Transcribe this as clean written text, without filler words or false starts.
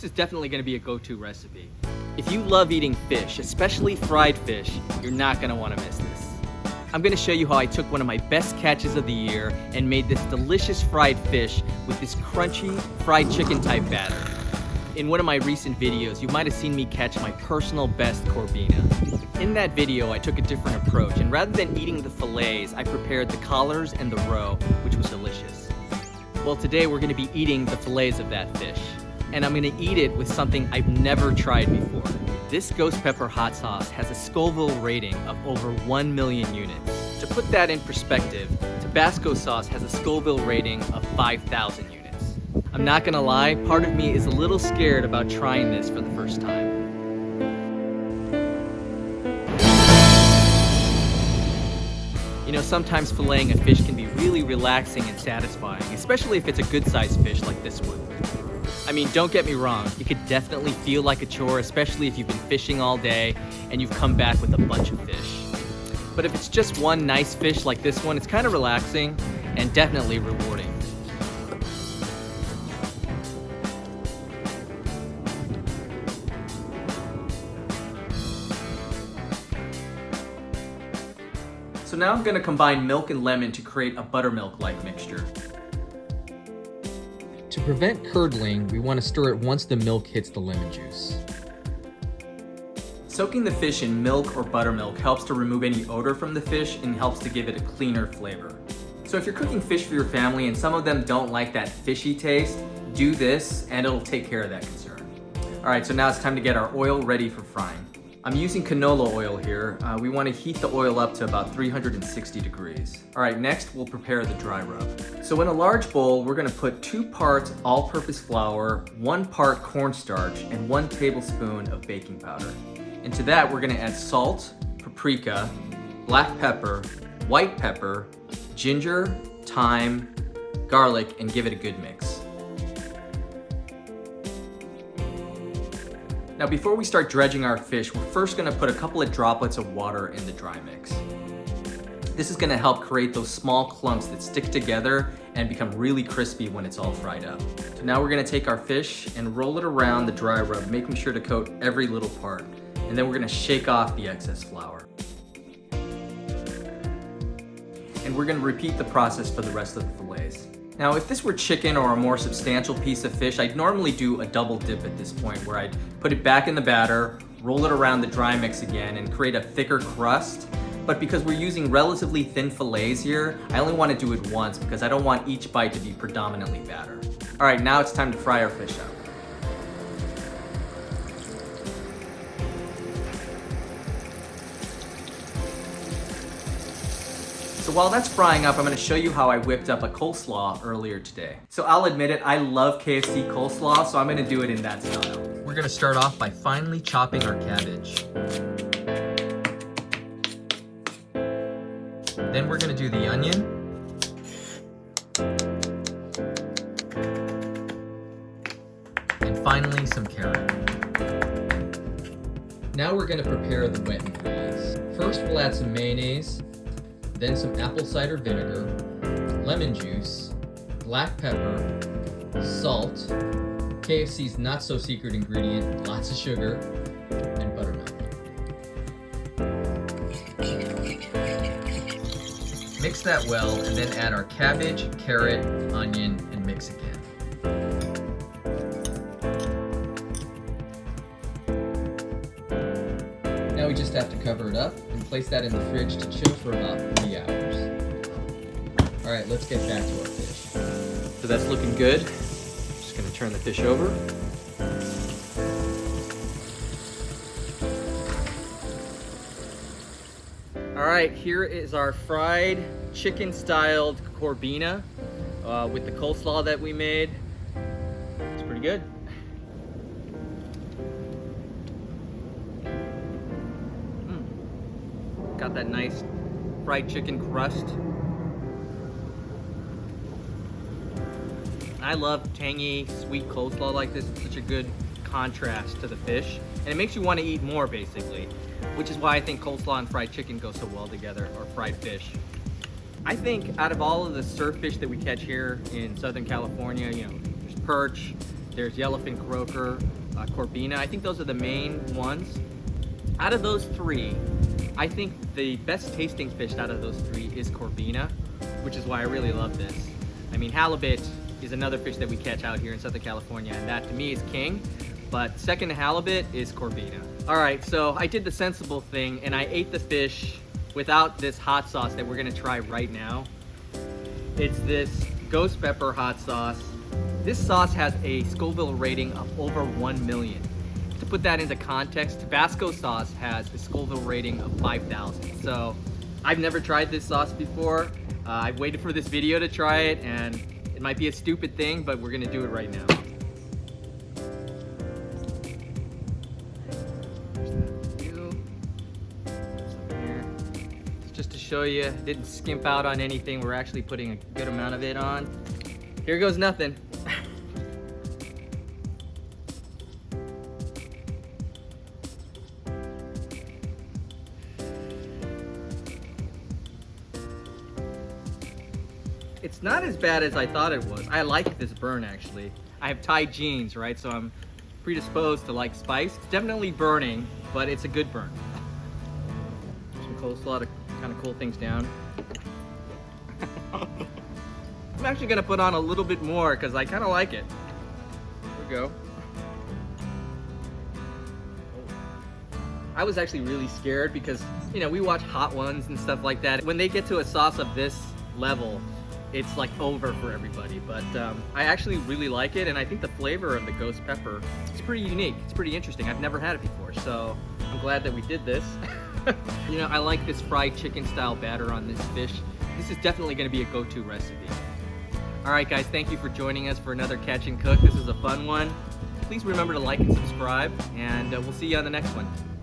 this is definitely gonna be a go-to recipe. If you love eating fish, especially fried fish, you're not gonna wanna miss this. I'm gonna show you how I took one of my best catches of the year and made this delicious fried fish with this crunchy fried chicken type batter. In one of my recent videos, you might have seen me catch my personal best corbina. In that video, I took a different approach, and rather than eating the fillets, I prepared the collars and the roe, which was delicious. Well, today we're gonna be eating the fillets of that fish, and I'm gonna eat it with something I've never tried before. This ghost pepper hot sauce has a Scoville rating of over 1 million units. To put that in perspective, Tabasco sauce has a Scoville rating of 5,000 units. I'm not gonna lie, part of me is a little scared about trying this for the first time. You know, sometimes filleting a fish can be really relaxing and satisfying, especially if it's a good-sized fish like this one. I mean, don't get me wrong, it could definitely feel like a chore, especially if you've been fishing all day and you've come back with a bunch of fish. But if it's just one nice fish like this one, it's kind of relaxing and definitely rewarding. So now I'm gonna combine milk and lemon to create a buttermilk-like mixture. To prevent curdling, we want to stir it once the milk hits the lemon juice. Soaking the fish in milk or buttermilk helps to remove any odor from the fish and helps to give it a cleaner flavor. So if you're cooking fish for your family and some of them don't like that fishy taste, do this and it'll take care of that concern. All right, so now it's time to get our oil ready for frying. I'm using canola oil here. We want to heat the oil up to about 360 degrees. All right, next we'll prepare the dry rub. So in a large bowl, we're gonna put 2 parts all-purpose flour, 1 part cornstarch, and 1 tablespoon of baking powder. Into that, we're gonna add salt, paprika, black pepper, white pepper, ginger, thyme, garlic, and give it a good mix. Now before we start dredging our fish, we're first gonna put a couple of droplets of water in the dry mix. This is gonna help create those small clumps that stick together and become really crispy when it's all fried up. So now we're gonna take our fish and roll it around the dry rub, making sure to coat every little part. And then we're gonna shake off the excess flour. And we're gonna repeat the process for the rest of the fillets. Now, if this were chicken or a more substantial piece of fish, I'd normally do a double dip at this point where I'd put it back in the batter, roll it around the dry mix again, and create a thicker crust. But because we're using relatively thin fillets here, I only want to do it once because I don't want each bite to be predominantly batter. All right, now it's time to fry our fish up. So while that's frying up, I'm gonna show you how I whipped up a coleslaw earlier today. So I'll admit it, I love KFC coleslaw, so I'm gonna do it in that style. We're gonna start off by finely chopping our cabbage. Then we're gonna do the onion. And finally, some carrot. Now we're gonna prepare the wet ingredients. First, we'll add some mayonnaise, then some apple cider vinegar, lemon juice, black pepper, salt, KFC's not so secret ingredient, lots of sugar, and buttermilk. Mix that well and then add our cabbage, carrot, onion, and mix again. Now we just have to cover it up and place that in the fridge to chill for about 3 hours. All right, let's get back to our fish. So that's looking good. Just gonna turn the fish over. All right, here is our fried chicken-styled corbina with the coleslaw that we made. It's pretty good. Got that nice fried chicken crust. I love tangy, sweet coleslaw like this. It's such a good contrast to the fish. And it makes you want to eat more, basically. Which is why I think coleslaw and fried chicken go so well together, or fried fish. I think out of all of the surf fish that we catch here in Southern California, you know, there's perch, there's yellowfin croaker, corbina. I think those are the main ones. Out of those three, I think the best tasting fish out of those three is corbina, which is why I really love this. I mean, halibut is another fish that we catch out here in Southern California, and that to me is king. But second to halibut is corbina. All right, so I did the sensible thing and I ate the fish without this hot sauce that we're gonna try right now. It's this ghost pepper hot sauce. This sauce has a Scoville rating of over 1 million. To put that into context, Tabasco sauce has a Scoville rating of 5,000. So I've never tried this sauce before. I've waited for this video to try it, and it might be a stupid thing, but we're gonna do it right now. Just to show you, didn't skimp out on anything. We're actually putting a good amount of it on. Here goes nothing. It's not as bad as I thought it was. I like this burn actually. I have Thai genes, right? So I'm predisposed to like spice. It's definitely burning, but it's a good burn. Some coleslaw to kind of cool things down. I'm actually gonna put on a little bit more because I kind of like it. There we go. I was actually really scared because, you know, we watch hot ones and stuff like that. When they get to a sauce of this level, it's like over for everybody. But I actually really like it, and I think the flavor of the ghost pepper is pretty unique. It's pretty interesting. I've never had it before, so I'm glad that we did this. You know, I like this fried chicken style batter on this fish. This is definitely gonna be a go-to recipe. All right, guys, thank you for joining us for another Catch and Cook. This is a fun one. Please remember to like and subscribe, and we'll see you on the next one.